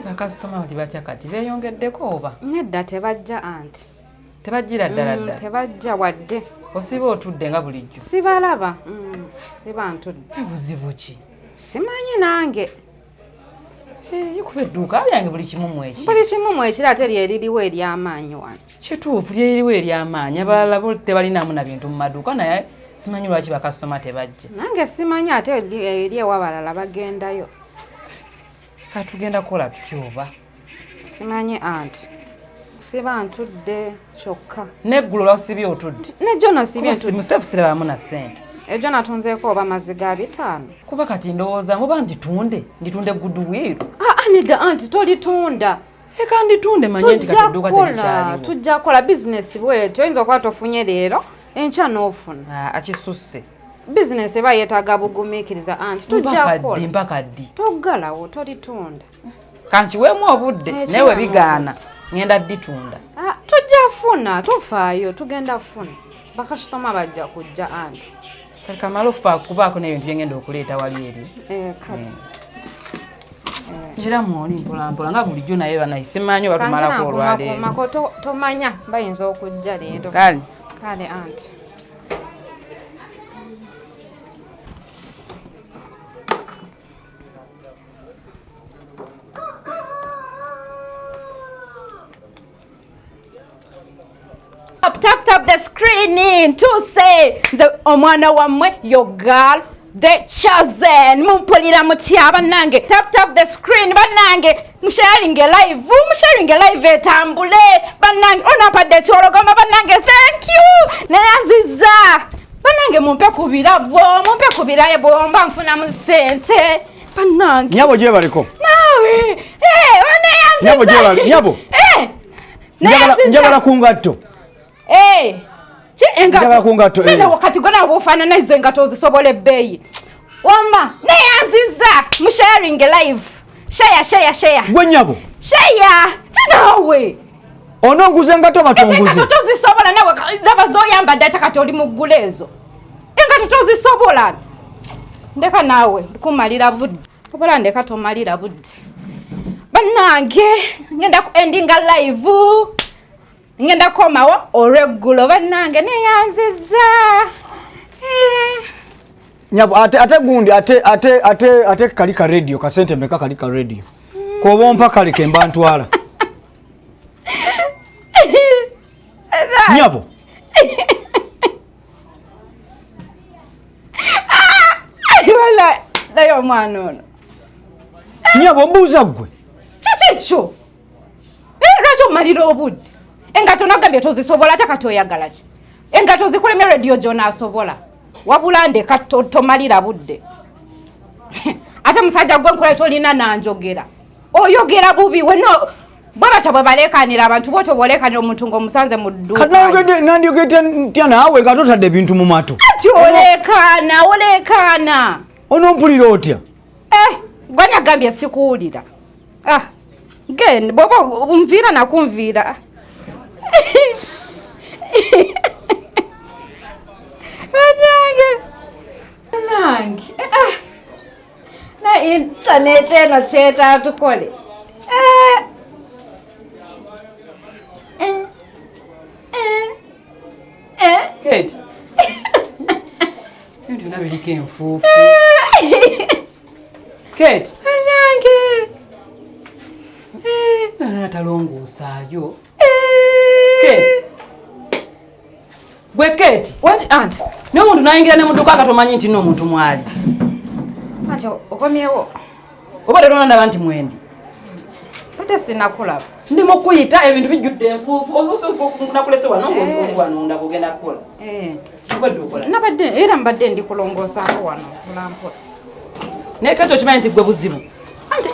Bakasitoma bati batya kati beeyongeddeko oba? Nedda tebajja anti. Tebajjira ddala ddala? Tebajja wadde. Osiba otudde nga bulijjo? Sibalaba. Siba ntudde. Tebuzibu ki? Simanyi nange. Yikuba edduuka lyange buli kimu mu eki. Buli kimu mu eki ate lyeririwo ery'amaanyi wano. Kituufu lyeririwo ery'amaanyi. Abalala bo tebalinamu na bintu mu maduuka naye simanyi lwaki bakasitoma tebajja. Nange simanyi ate eri ewabalala bagendayo. Katugenda kukola tutya oba? Simanyi anti. Siba ntudde kyokka. Neggulo lwasibye otudde? Nejjo nosibye ntudde. Musefu sirabamu na ssente. Ejo natunzeeko oba maziga 5. Kuba kati ndowooza muba nditunde goodwill. Nedda anti tolitunda. Eka nditunde manye nti kati edduuka terikyaliwo. Tujja kola bizinesi bwetyo oyinza okuba tofunye leero enkya n'ofuna. Akisusse. Bizinesi eba yeetaaga bugumiikiriza anti tujja kola. Mpaka ddi. Toggalawo tolitunda. Kankiweemu obudde newe bigaana ngenda dditunda. Tujja funa tofaayo tugenda funa. Bakasitoma bajja kujja anti. Kamala offa kubaako n'ebintu bye ngenda okuleeta wali eri. Kale. Njira mwoli mpolampola nga bulijjo naye banayisimanyi batumalako olwaleero. Mako tomanya bayinza okujja leero. Kale anti. Tap the screen to say the omwana wamwe your girl the chosen mumpulira mutyaba nange tap the screen banange sharing live etambule banange onapadde kyologoma banange thank you nayaziza banange mumpe kubira bomba nfuna mu sente banange nyabo je baliko nawe nayaziza nyabo njagala kungatto engato nene wakati gona obufaanana izo engato zisobola ebbeeyi wama neyanziza mu sharing live share gwe nyabo share kinawe ononguza engato batunguze engato tozisobola nawe zabazoyambadde ate kati oli mu ggula ezo engato tozisobola ndeka nawe kumalira budde obola ndeka tomalira budde bannange ngenda ku endinga live ngenda komawo olweggulo bannange neyanziza nyabo ate gundi ate kalika radio kasente meka kalika radio kobompa kalike mbantwala nyabo wala dayo mwana ono nyabo mbuuza gwe kikikyo lwaki omalira obudde engato nagambye tozisobola ate kati oyagala ki engato zikulemya radio gy'onaasobola wabula ndeka tomalira budde ate musajja gwe nkola tolina nanjogera oyogera bubi weno bwe batyo bwe baleekaanira abantu bwotyo bw'oleekaanira omuntu ng'omusanze mu dduuka nandiyogera ntya naawe nga totadde ebintu mu matu ati oleekaana onompulira otya gwanyagambye sikuwulira genda bwoba nviira nakunviira nange na internet eno kyeta tukole Kate ndio nabirika enfuufu Kate nange natalongosaayo Kate gwe Kate what aunt n'omuntu nayingira ne mudduka akatomanyi nti n'omuntu mwali ati okomyewo oba leero nandaba nti mwendi ate sinakulaba ndi mu kuyita ebintu bijjudde enfuufu nakulese wano ng'olwano ndaba ogenda kukola obadde okola nabadde era mbadde ndi kulongoosaako wano kulampola naye Kate okimanyi nti gwe buzibu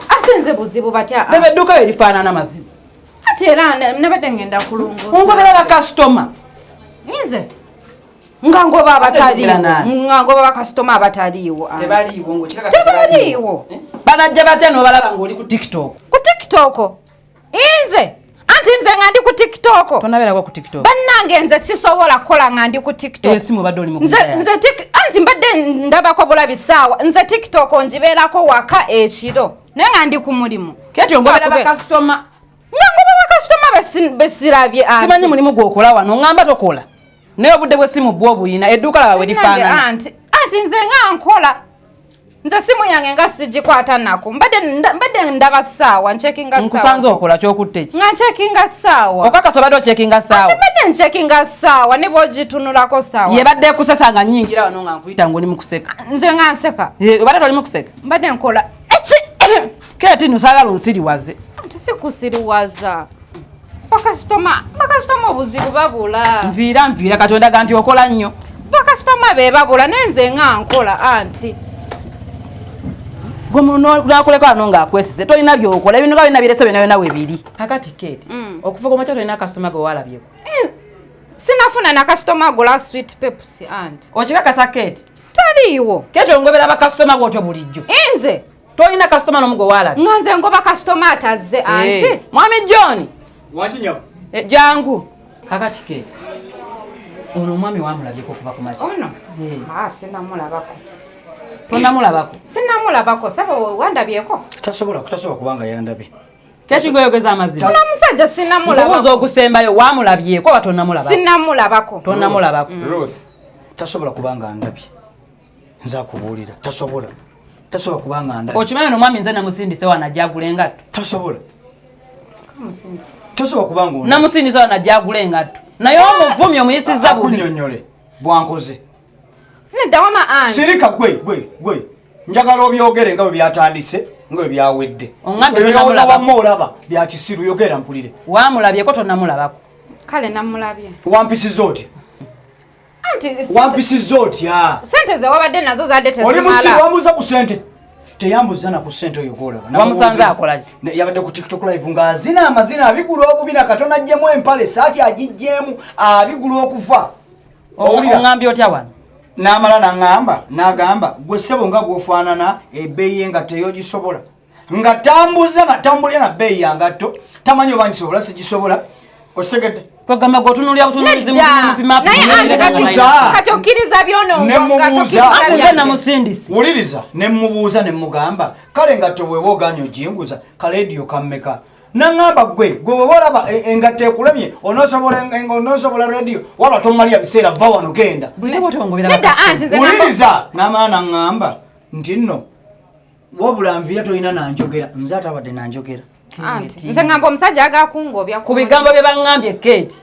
ate nze buzibu batya bebe edduuka we lifaanana mazibu ate era nabadde ngenda kulongoosa ongobera bakasitoma nze nga ngoba bakasitoma abataliiwo tebaliiwo banajja batya n'obalaba ng'oli ku tiktok nze anti nze nga ndi ku tiktok tonabeerako ku tiktok bannange nze sisobola kukola nga ndi ku tiktok simu badde oli anti mbadde ndabako bulabi ssaawa nze tiktok ngibeerako waka ekiro naye ndi ku mulimu kati ongobera bakasitoma ngoba bakasitoma besirabye anti simanyi mulimu gwokola wano ngamba tokola naye obudde bwe simu bwo buyina edduuka lawe lifaanana anti nze nga nkola nze simu yange nga sigikwata nako mbadde ndaba ssaawa ncekinga ssaawa nkusanze okola kyokutte ki nga ncekinga ssaawa okakasa obadde ocekinga ssaawa ati mbadde ncekinga ssaawa ne bw'ogitunulako ssaawa yebadde kusesa nga nnyingira wano nga nkuyita ng'oli mu kuseka nze nga nseka obadde toli mu kuseka mbadde nkola kati nosaagala onsiriwaze anti sikusiriwaza bakasitoma obuzibu babula nviira katonda ga nti okola nnyo bakasitoma be babula naye nze nga nkola anti gwe nakoleko wano ng'akwesize tolina byokola ebintu nga bina birese byona webiri kakati keti okuva ku makya tolina kasitoma gwe walabyeko sinafuna na kasitoma gola sweet peps anti okikakasa keti taliiwo keti ongobera bakasitoma bwotyo bulijjo nze tolina kasitoma n'omu gwe walabye nga nze ngoba kasitoma atazze anti mwami john wajinya jangu kakati keti ono omwami wamulabyeko okuva ku makya ono sinamulabako tonamulabako saba wandabyeko tasobola kubanga yandabye keti gweyogeza amazima ona musajja sinamulabako ogusembayo wamulabyeko oba sinamulabako Ruth tasobola kubanga ndabye nza kubuulira tasobola kubanga ndabye okimanyi ono omwami nze namusindise wanajjagula engatto tasobola kubanga namusindise wanajjagula engatto naye omuvumi omuyisizza bubi kunnyonnyole bwankoze nedawama anti sirika gwe njagala obyogere nga bwe byatandise nga bwe byawedde ebirowoozo wamma olaba byakisiru yogera mpulire wamulabyeko tonamulabako kale namulabye wampisiza otya wampisiza otya sente ze wabadde nazo zadde oli musiru tezimala wamuuza ku sente teyambuza na ku sente oyo golaba wamusanze akolaki yabadde ku tiktok live ng'azina amazina abigula obubi nakatono ajjemu empale saati agijjemu abigula okufa oŋambye otya wano n'amala n'agamba gwe ssebo nga gwofaanana ebbeeyi ye nga teyogisobola nga tambulira na bbeeyi yangatto tamanyi oba ngisobola sigisobola osegedde kwegamba gwotunulya kati okkiriza byononamusindisi wuliriza nemubuuza nemugamba kale ngatto bweba oganya ojinguza kalediyo kammeka naŋŋamba gwe bweba olaba engatto ekulemye onosobola rediyo waba tomalya biseera va wano genda wuliriza n'amala naŋŋamba nti nno wabula nviira tolina nanjogera nze ate abadde nanjogera nze ngamba omusajja agakungobya ku bigambo bye baŋŋambye keti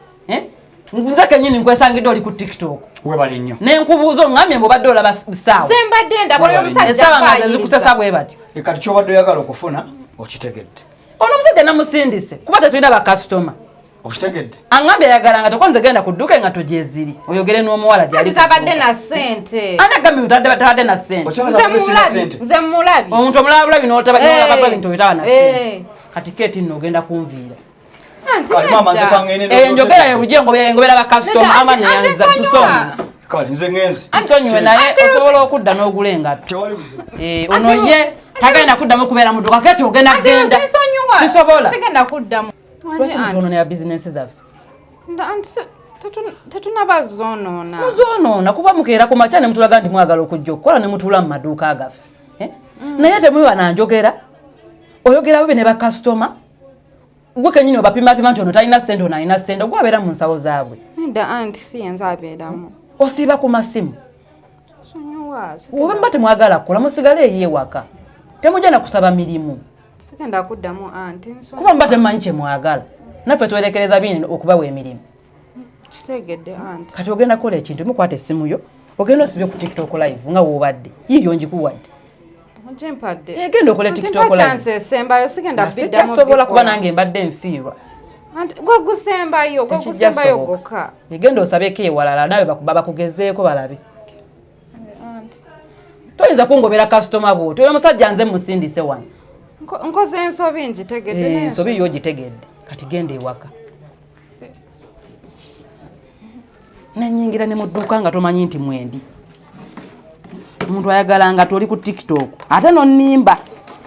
nze kenyini nkwesangidde oli ku tiktok webale nnyo nenkubuuza oŋŋambye mbobadde olaba ssaawa ze mbadde ndabula omusajja essaawa nga zikusesa bwe batyo kati kyobadde oyagala okufuna okitegedde ono omusajja namusindise kuba tetulina bakasitoma okitegedde aŋŋambye ayagalanga tokonze genda ku dduka engatto gyeziri oyogere n'omuwala tabadde na ssente anagambye tabadde na ssente nze mulabye omuntu omulaba bulabi n'otabakatwa bintu obitaba na ssente kati keti nno ogenda kunviira enjogera yebujje engobera bakasitoma ama neyanza tusonyiwe naye osobola okudda n'ogula engatto ono ye tagenda kuddamu kubeera mudduka keti ogenda genda sisobola lwaki mutononera bizinensi zaffe muzonoona kuba mukeera ku makya ne mutulaga nti mwagala okujja okukola ne mutuula mu maduuka agaffe naye temwiba nanjogera oyogera bubi ne bakasitoma gwe kenyini obapimapima nti ono talina ssente ono alina ssente gwe abeera mu nsawo zaabwe osiiba ku masimu oba mba temwagala kukola musigale eyo ewaka temujja nakusaba mirimu kuba mba temumanyi kyemwagala naffe twerekereza bini okubawa emirimu kati ogenda kukola ekintu mukwata essimu yo ogenda osibye ku tiktok live nga woobadde yiyo njikuwadde genda okole tiktok live sijjasobola kuba nange mbadde nfiirwa gwegusembayo gokka egenda osabeko ewalala nawe bakugezeeko balabe toyinza kungobera kasitoma bwoti oyo omusajja nze musindise wano nkoze ensobi ngitegedde ensobi yo gitegedde kati genda ewaka nenyingira ne mu dduuka nga tomanyi nti mwendi omuntu ayagala nga toli ku tiktok ate nonnimba